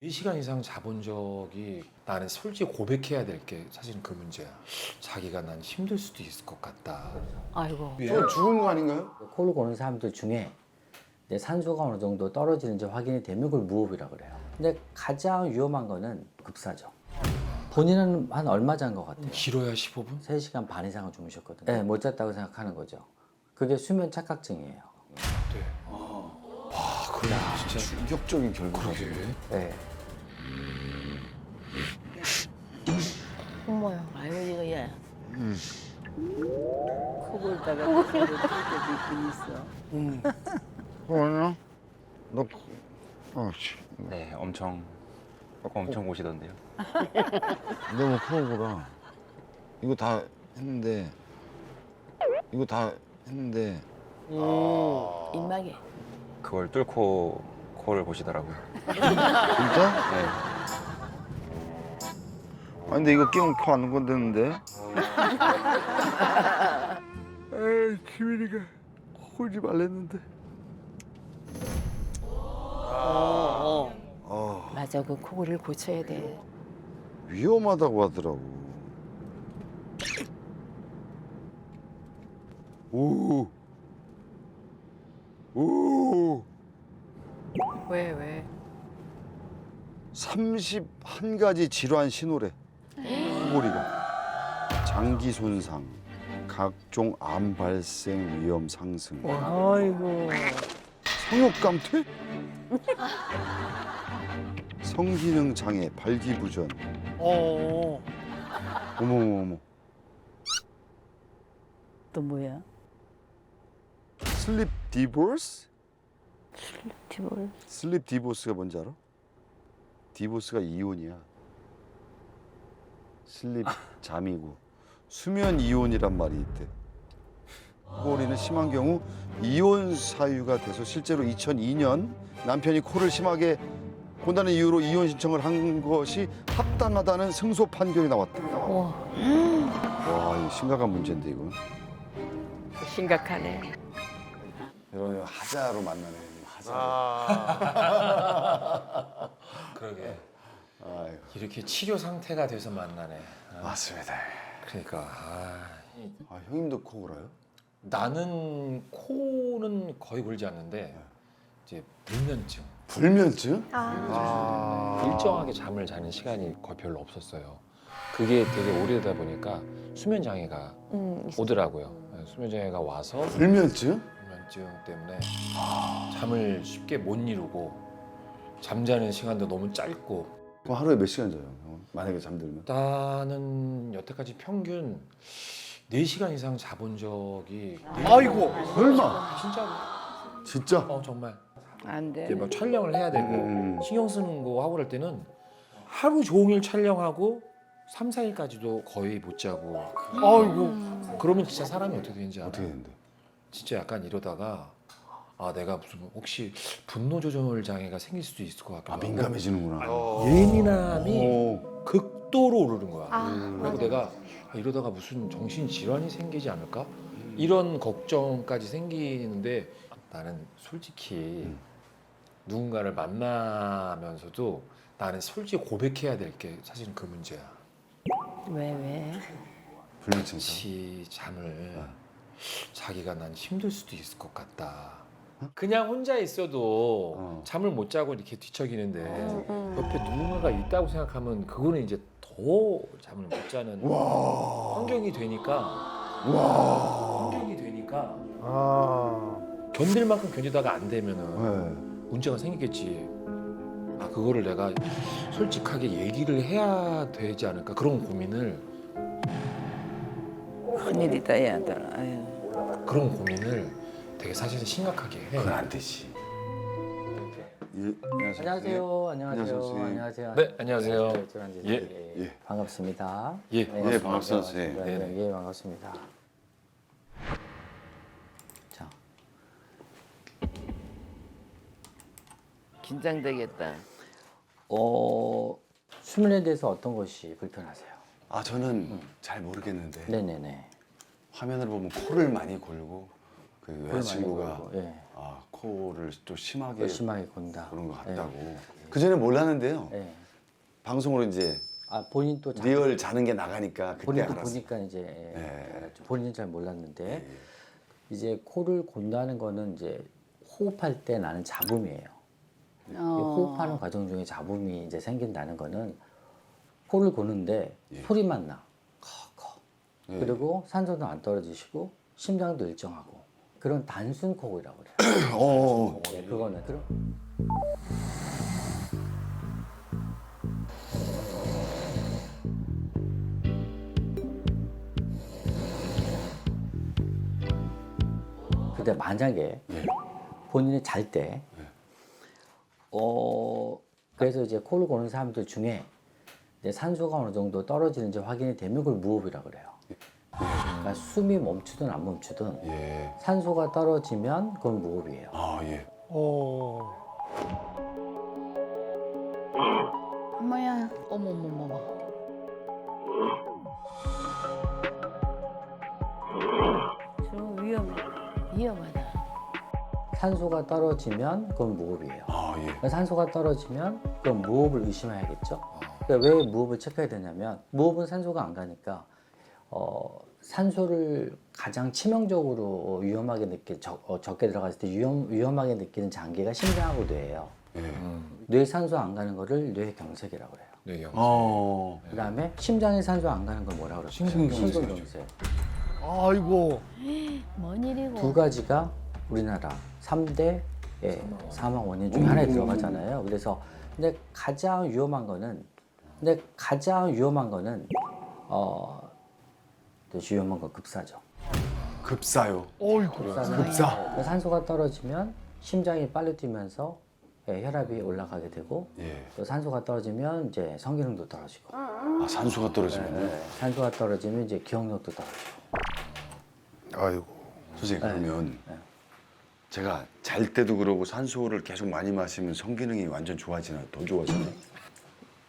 4시간 이상 자본 적이 나는 솔직히 고백해야 될 게 사실은 그 문제야. 자기가 난 힘들 수도 있을 것 같다. 아이고. 저 죽은 거 아닌가요? 코를 고는 사람들 중에 이제 산소가 어느 정도 떨어지는지 확인이 되면 그걸 무호흡이라고 그래요. 근데 가장 위험한 거는 급사죠. 본인은 한 얼마 잔 것 같아요? 길어야 15분? 3시간 반 이상을 주무셨거든요. 네, 못 잤다고 생각하는 거죠. 그게 수면 착각증이에요. 네. 그래 진짜 충격적인 결과죠. 그러게. 네. 어머야. 아이고 이거 야. 코골다가 털 때도 있긴 있어. 뭐냐? 너, 씨, 네, 엄청 오시던데요. 너무 코고라. 이거 다 했는데, 입마개. 그걸 뚫고 코를 보시더라고요. 진짜? 네. 아 근데 이거 끼우면 코 안 건드는데? 에이, 기민이가 코 골지 말랬는데. 맞아, 그 코골이를 고쳐야 돼. 위험하다고 하더라고. 오. 왜? 31가지 질환 신호래. 코골이가. 장기 손상, 각종 암 발생 위험 상승, 아이고. 성욕감 퇴? 성기능 장애, 발기부전. 어머머머. 또 뭐야? 슬립 디보스? 티볼. 슬립 디보스가 뭔지 알아? 디보스가 이혼이야. 슬립 잠이고 수면 이혼이란 말이 있대. 코골이는 심한 경우 이혼 사유가 돼서 실제로 2002년 남편이 코를 심하게 곤다는 이유로 이혼 신청을 한 것이 합당하다는 승소 판결이 나왔다. 와, 와, 이거 심각한 문제인데 이거. 심각하네. 이런 하자로 만나네. 하자로. 그러게. 아이고. 이렇게 치료 상태가 돼서 만나네. 맞습니다. 그러니까 아, 형님도 코골아요? 나는 코는 거의 골지 않는데 이제 불면증. 불면증? 일정하게 잠을 자는 시간이 거의 별로 없었어요. 그게 되게 오래되다 보니까 수면 장애가 오더라고요. 수면 장애가 와서 불면증? 불면증 때문에 잠을 쉽게 못 이루고 잠자는 시간도 너무 짧고. 그럼 하루에 몇 시간 자요? 형은? 만약에 잠들면? 나는 여태까지 평균 4시간 이상 자본 적이 아이고, 설마. 진짜로. 진짜? 정말 안 돼. 이제 막 촬영을 해야 되고 신경 쓰는 거 하고 그럴 때는 하루 종일 촬영하고 3, 4일까지도 거의 못 자고. 아이고. 그러면 진짜 사람이 어떻게 되는지 알아? 어떻게 되는데? 진짜 약간 이러다가 내가 무슨 혹시 분노 조절 장애가 생길 수도 있을 것 같기도 아, 하고 민감해지는구나. 예민함이 오. 극도로 오르는 거야. 그리고 내가 이러다가 무슨 정신 질환이 생기지 않을까? 이런 걱정까지 생기는데 나는 솔직히 누군가를 만나면서도 나는 솔직히 고백해야 될 게 사실은 그 문제야. 왜? 불면증. 같이 잠을 자기가 난 힘들 수도 있을 것 같다. 그냥 혼자 있어도 잠을 못 자고 이렇게 뒤척이는데 옆에 누군가가 있다고 생각하면 그거는 이제 더 잠을 못 자는 환경이 되니까 견딜 만큼 견디다가 안 되면은 네. 문제가 생기겠지. 그거를 내가 솔직하게 얘기를 해야 되지 않을까 그런 고민을 큰일이다 야들. 아유. 그런 고민을 되게 사실 심각하게 해. 그건 안 되지. 예, 안녕하세요. 안녕하세요. 선생님. 안녕하세요. 네, 안녕하세요. 예. 반갑습니다. 예. 예, 반갑습니다, 선생님. 예, 반갑습니다. 자, 긴장되겠다. 수면에 대해서 어떤 것이 불편하세요? 아, 저는 잘 모르겠는데 네네네. 화면을 보면 코를 많이 골고 그 그걸 많이 여자친구가 보고, 예. 아, 코를 또 심하게 심하게 곤다. 그런 것 예. 같다고. 그 전에 몰랐는데요. 예. 방송으로 이제 아 본인 또 리얼 자는 게 나가니까 그때 본인도 알았어. 보니까 이제 예. 알았죠. 본인은 잘 몰랐는데 예. 이제 코를 곤다는 거는 이제 호흡할 때 나는 잡음이에요. 이 호흡하는 과정 중에 잡음이 이제 생긴다는 거는 코를 고는데 예. 소리만 나. 커. 예. 그리고 산소도 안 떨어지시고 심장도 일정하고 그런 단순 코골이라고 그래요. 어. 네, 그거는 그럼 근데 만약에 예. 본인이 잘 때, 그래서 이제 코를 고는 사람들 중에 이제 산소가 어느 정도 떨어지는지 확인이 되면 그걸 무호흡이라고 그래요. 그러니까 숨이 멈추든 안 멈추든 예. 산소가 떨어지면 그건 무호흡이에요. 아, 예. 엄마야. 어머머머머. 저 위험해. 위험하다. 산소가 떨어지면 그건 무호흡이에요. 아, 예. 그러니까 산소가 떨어지면 그건 무호흡을 의심해야겠죠. 그러니까 왜 무호흡을 체크해야 되냐면 무호흡은 산소가 안 가니까 산소를 가장 치명적으로 위험하게 적게 들어갔을 때 위험하게 느끼는 장기가 심장하고 뇌예요. 예. 뇌 산소 안 가는 거를 뇌경색이라고 그래요. 네, 영. 어. 그다음에 심장에 산소 안 가는 걸 뭐라고 그럴까요? 심근경색. 심근경색. 아이고. 뭔 일이고. 두 가지가 우리나라 3대 사망 원인 중에 하나에 들어가잖아요. 그래서 근데 가장 위험한 거는 또 위험한 건 급사죠. 급사요. 어이구. 급사. 산소가 떨어지면 심장이 빨리 뛰면서 혈압이 올라가게 되고 예. 또 산소가 떨어지면 이제 성기능도 떨어지고 아, 산소가 떨어지면. 산소가 떨어지면 이제 기억력도 떨어지고. 아이고. 선생님, 그러면 제가 잘 때도 그러고 산소를 계속 많이 마시면 성기능이 완전 좋아지나요? 더 좋아지나요?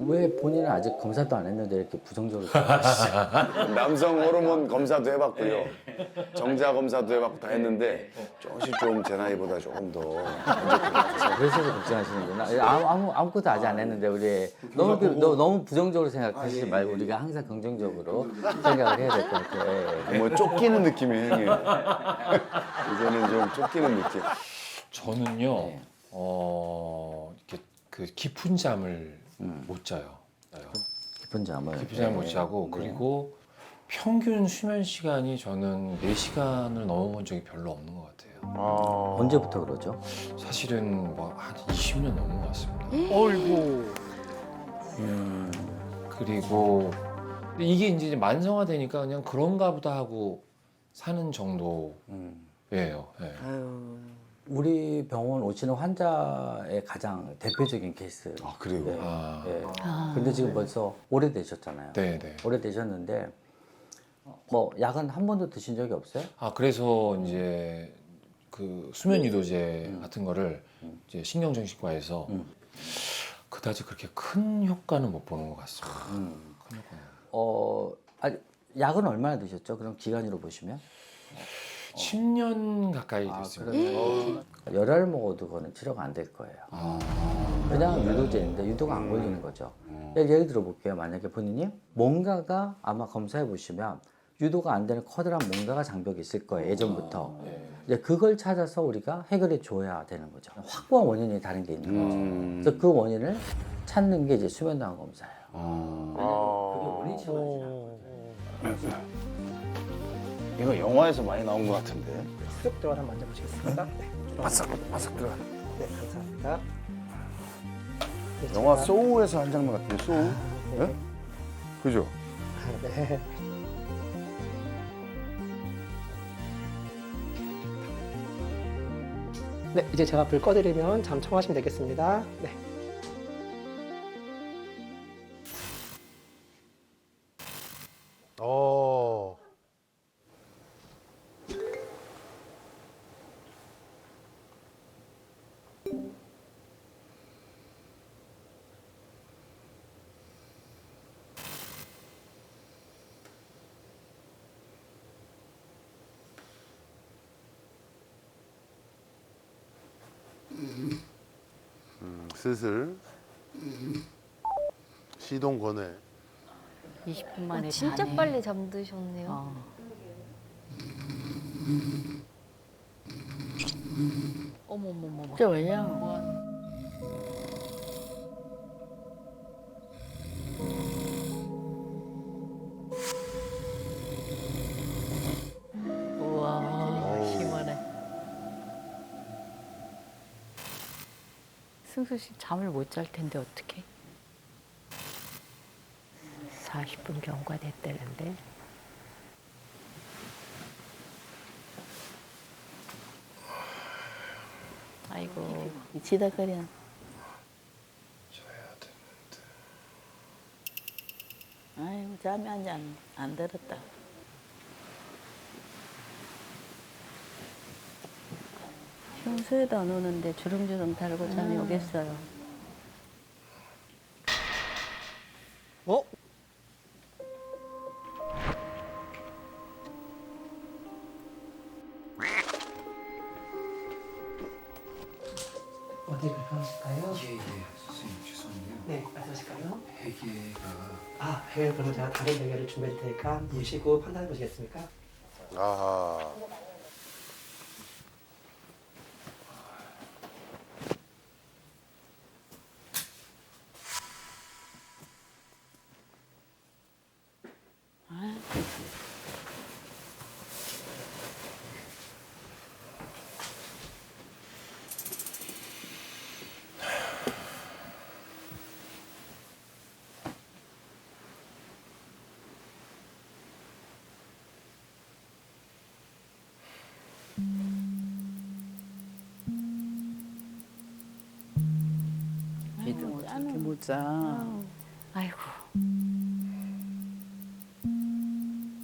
왜 본인은 아직 검사도 안 했는데 이렇게 부정적으로 생각하시죠? 남성 호르몬 검사도 해봤고요. 정자 검사도 해봤고 다 했는데 조금씩 좀 제 나이보다 조금 더 그래서 걱정하시는구나. 아무것도 아직 안 했는데 우리 너무 부정적으로 생각하시지 말고 우리가 항상 긍정적으로 생각을 해야 될 것 같아요. 뭐 쫓기는 느낌이에요, 형님. 이제는 좀 쫓기는 느낌. 저는요, 네. 이렇게 그 깊은 잠을 못 자요. 깊은 잠을. 깊은 잠을 못 자고 그리고 평균 수면 시간이 저는 4시간을 넘어본 적이 별로 없는 것 같아요. 언제부터 그러죠? 사실은 뭐 한 20년 넘은 것 같습니다. 어이구. 그리고 이게 이제 만성화되니까 그냥 그런가 보다 하고 사는 정도예요. 예. 아유. 우리 병원 오시는 환자의 가장 대표적인 케이스. 아, 그래요? 네. 아, 네. 아. 근데 지금 벌써 오래되셨잖아요. 네. 오래되셨는데 뭐 약은 한 번도 드신 적이 없어요? 아, 그래서 이제 그 수면 유도제 같은 거를 이제 신경정신과에서 그다지 그렇게 큰 효과는 못 보는 것 같습니다. 큰 효과는. 약은 얼마나 드셨죠? 그럼 기간으로 보시면? 10년 가까이 됐습니다. 그러면 열알 먹어도 그거는 치료가 안 될 거예요. 그냥 유도제인데 유도가 안 걸리는 거죠. 예를 들어 볼게요. 만약에 본인이 뭔가가 아마 검사해 보시면 유도가 안 되는 커다란 뭔가가 장벽이 있을 거예요. 예전부터. 이제 그걸 찾아서 우리가 해결해 줘야 되는 거죠. 확고한 원인이 다른 게 있는 거죠. 그래서 그 원인을 찾는 게 이제 수면당화 검사예요. 그게 원인 치료가 이거 영화에서 많이 나온 것 같은데. 쑥 들어가서 만져보시겠습니다. 네. 바삭 들어가. 네, 감사합니다. 네, 영화 제가- 소우에서 한 장면 같은데, 소우? 네? 그죠? 네. 네, 이제 제가 불 꺼드리면 잠 청하시면 되겠습니다. 네. 슬슬 시동 거네. 20분 만에 진짜 자네. 빨리 잠드셨네요. 어. 어머머머. 저 왜냐? 우와, 심하네. 승수 씨 잠을 못 잘 텐데 어떡해? 40분 경과됐다는데. 아이고, 지다거려. 자야 되는데. 아이고, 잠이 안 들었다. 평소에도 안 오는데 주름주름 달고 잠이 오겠어요. 어? 어디 불편하실까요? 예예 선생님 죄송해요. 네, 말씀하실까요? 베개가 아, 베개 그러면 제가 다른 베개를 준비할 테니까 보시고 판단해 보시겠습니까? 아하. 어떻게 못 자. 아이고.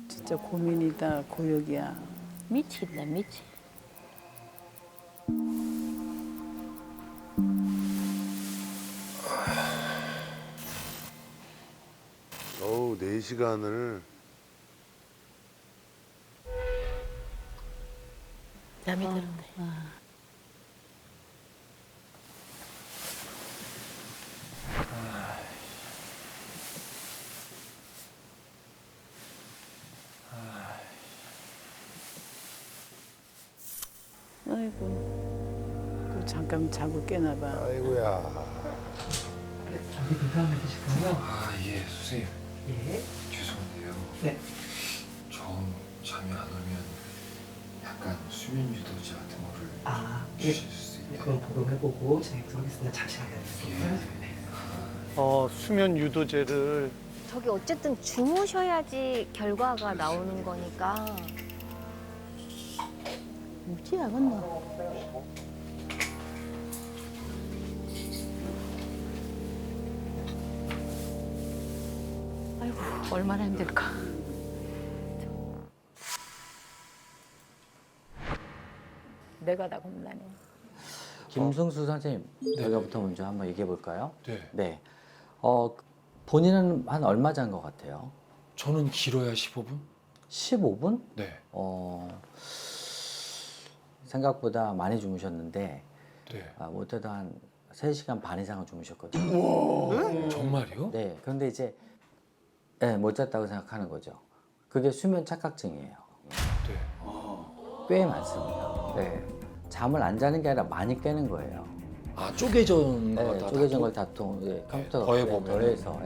진짜 고민이다, 고역이야. 미치겠다, 미치. 어우 4시간을. 잠이 들었네. 아이고, 또 잠깐 자고 깨나 봐. 아이고야. 어디 불편한 데 있으실까요? 아예 선생님 예. 죄송한데요. 네. 정 잠이 안 오면 약간 수면 유도제 같은 거를 아, 예. 주실 수 네, 있나요? 그럼 복용해보고 진행하도록 하겠습니다. 잠시 기다려주세요. 예. 수면 유도제를 저기 어쨌든 주무셔야지 결과가 나오는 거니까. 묻지 않았나? 아이고, 얼마나 힘들까. 내가 다 겁나네. 김승수 선생님, 저희가부터 먼저 한번 얘기해 볼까요? 네. 네. 본인은 한 얼마 잔 것 같아요? 저는 길어야 15분? 15분? 네. 생각보다 많이 주무셨는데 네. 못해도 한 3시간 반 이상은 주무셨거든요. 정말요? 네. 그런데 이제 못 잤다고 생각하는 거죠. 그게 수면 착각증이에요. 네. 꽤 많습니다. 네. 잠을 안 자는 게 아니라 많이 깨는 거예요. 아, 쪼개진 네, 거다. 쪼개진 걸 다 컴퓨터가 더해보면. 더해서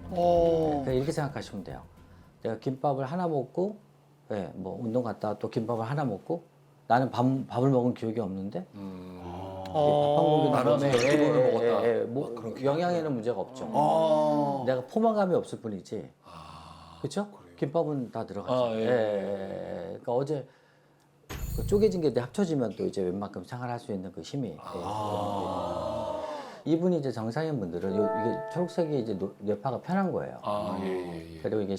그러니까 이렇게 생각하시면 돼요. 내가 김밥을 하나 먹고 뭐 운동 갔다가 또 김밥을 하나 먹고 나는 밥을 먹은 기억이 없는데 밥 먹은 나는 다음에 12번을 먹었다. 뭐 막 그렇게 영양에는 문제가 없죠. 내가 포만감이 없을 뿐이지. 그렇죠? 김밥은 다 들어가죠. 그러니까 어제 그 쪼개진 게 합쳐지면 또 이제 웬만큼 생활할 수 있는 그 힘이. 이분이 이제 정상인 분들은 이게 초록색이 이제 뇌파가 편한 거예요. 아, 예. 그리고 이게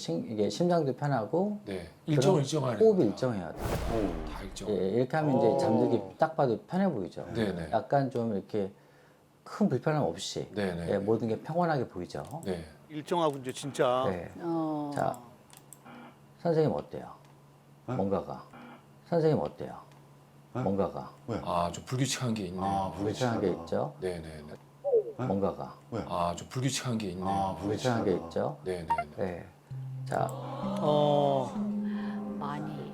심장도 편하고 네. 그럼 일정하네. 호흡이 일정해야 돼. 다 일정. 예, 이렇게 하면 이제 잠들기 딱 봐도 편해 보이죠. 네네. 약간 좀 이렇게 큰 불편함 없이 네네. 예, 모든 게 평온하게 보이죠. 네. 일정하고 이제 진짜 네. 어. 자, 선생님 어때요? 뭔가가. 선생님 어때요? 뭔가가. 아, 좀 불규칙한 게 있네. 아, 불편한 게 있죠. 네네네. 뭔가가 아, 좀 불규칙한 게 있네요. 아, 불편한 게 있죠. 네네네. 네. 자, 많이.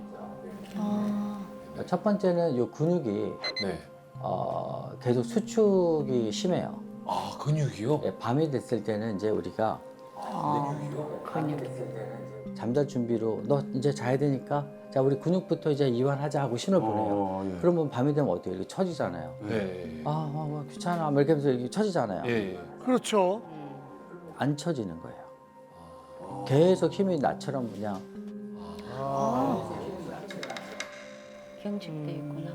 첫 번째는 이 근육이 네. 계속 수축이 심해요. 아, 근육이요? 예, 밤이 됐을 때는 이제 우리가 잠잘 준비로 너 이제 자야 되니까 자 우리 근육부터 이제 이완하자 하고 신호를 보내요. 예. 그러면 밤이 되면 어때요? 이렇게 처지잖아요. 네. 귀찮아. 뭐 이렇게 하면서 이렇게 처지잖아요. 예. 그렇죠. 안 처지는 거예요. 계속 힘이 나처럼 그냥 경직돼 있구나.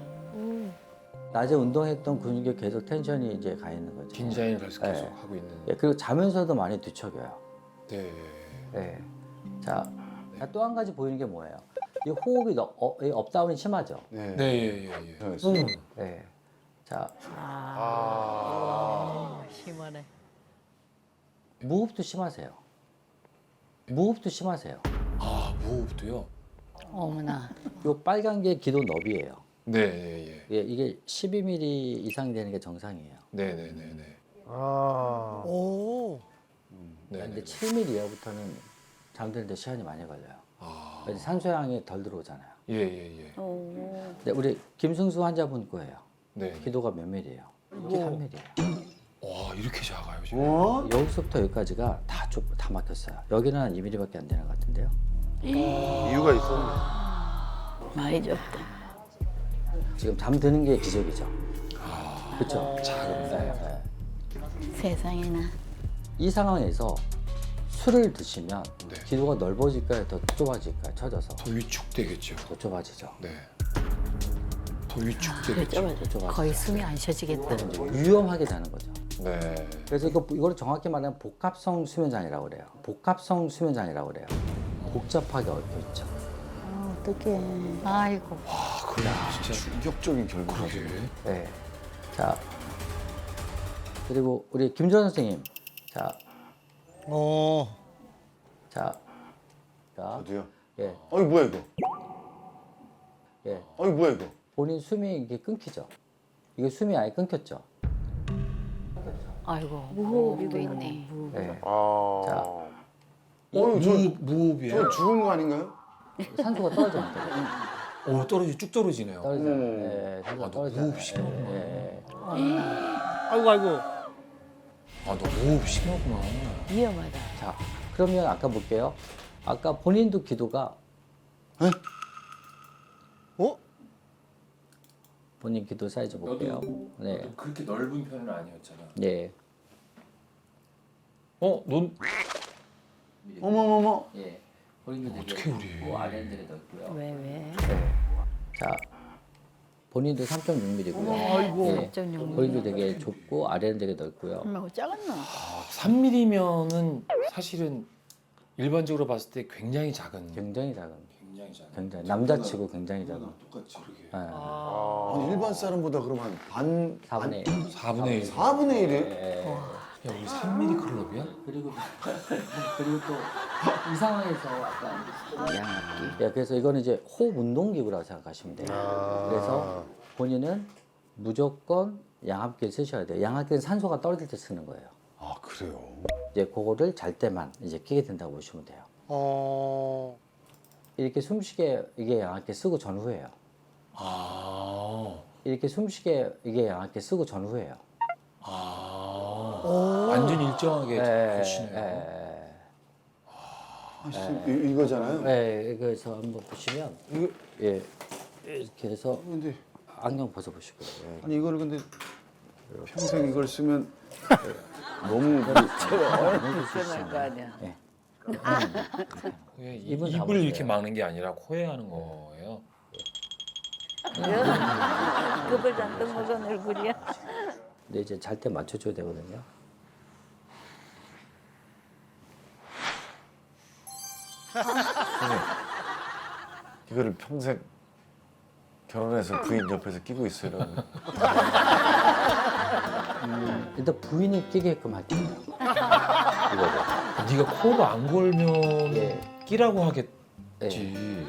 낮에 운동했던 근육에 계속 텐션이 이제 가 있는 거죠. 긴장을 계속 네. 하고 있는. 예, 그리고 자면서도 많이 뒤척여요. 네. 예. 자, 또 한 가지 보이는 게 뭐예요? 이 호흡이 이 업다운이 심하죠. 네. 네, 예. 예. 자, 심하네. 무호흡도 심하세요. 무호흡도 심하세요. 아, 무호흡도요? 어머나. 요 빨간 게 기도 너비예요. 네, 예. 예, 이게 12mm 이상 되는 게 정상이에요. 네. 오. 네. 근데 7mm 이하부터는 잠드는데 시간이 많이 걸려요. 아. 그래서 산소양이 덜 들어오잖아요. 예. 근데 우리 김승수 환자분 거예요. 네. 기도가 몇 밀리예요? 3mm예요. 와, 이렇게 작아요, 지금. 여기서부터 여기까지가 다 막혔어요. 여기는 한 2mm밖에 안 되는 것 같은데요. 이유가 있었네. 많이 줬다. 지금 잠드는 게 기적이죠. 그렇죠? 작은. 세상에나. 이 상황에서 술을 드시면 네. 기도가 넓어질까요? 더 좁아질까요? 처져서 더 위축되겠죠. 더 좁아지죠. 네. 더 위축되겠죠. 좁아지죠. 거의 숨이 안 쉬어지겠다. 위험하게 자는 거죠. 네. 그래서 이걸 정확히 말하면 복합성 수면장애라고 그래요. 복합성 수면장애라고 그래요. 복잡하게 얽혀 있죠. 어떡해. 아이고. 아, 그래. 진짜. 충격적인 결과가. 그러게. 네. 자, 그리고 우리 김전 선생님. 자, 자, 어디요? 예, 어이 뭐야 이거? 예. 어이 뭐야 이거? 본인 숨이 이게 끊기죠. 이게 숨이 아예 끊겼죠. 아이고. 무호흡이도 있네. 예. 아. 자. 어이 저 무호흡이에요. 죽은 거 아닌가요? 산소가 떨어집니다. 오, 쭉 떨어지네요. 떨어져요. 예, 산소가 너 떨어져요. 무호흡 심하구나. 예. 아이고. 아, 너 무호흡 심하구나. 위험하다. 자, 그러면 아까 볼게요. 아까 본인도 기도가 본인 기도 사이즈 볼게요. 네. 그렇게 넓은 편은 아니었잖아. 네. 넌 어머머머. 예. 본인도 되게 어떻게 우리? 뭐 아래는 되게 넓고요. 왜? 네. 자, 본인도 3.6mm고요. 아이고. 예. 3.6mm. 본인도 되게 좁고 아래는 되게 넓고요. 엄마가 작았나? 3mm면은 사실은 일반적으로 봤을 때 굉장히 작은. 굉장히 작은. 굉장히 작은. 굉장히 남자치고 굉장히 작은. 똑같이 그러게. 예. 아니, 일반 사람보다 그럼 한 4분의 1. 4분의 1. 4분의 1이? 예. 야, 우리 3mm 클럽이야? 그리고 또 이 상황에서 약간 양압기. 예, 그래서 이거는 이제 호흡 운동 기구라고 생각하시면 돼요. 그래서 본인은 무조건 양압기를 쓰셔야 돼요. 양압기는 산소가 떨어질 때 쓰는 거예요. 아 그래요. 이제 그거를 잘 때만 이제 끼게 된다고 보시면 돼요. 이렇게 숨쉬게 이게 양압기 쓰고 전후예요. 이렇게 숨쉬게 이게 양압기 쓰고 전후예요. 완전 일정하게 하시네요. 이거잖아요. 네, 그래서 한번 보시면 이거 예 이렇게 해서 근데 안경 벗어보시고요. 예. 아니 이거를 근데 평생 이걸 쓰면 너무 불편할 거 아니야. 예. 그게 입은 입을 잡으세요. 이렇게 막는 게 아니라 코에 하는 거예요. 급을 잔뜩 먹은 얼굴이야. 근데 이제 잘 때 맞춰줘야 되거든요. 이거를 평생 결혼해서 부인 옆에서 끼고 있어요. 일단 부인이 끼게끔 할게요. 네가 코로 안 골면 예. 끼라고 하겠지. 예.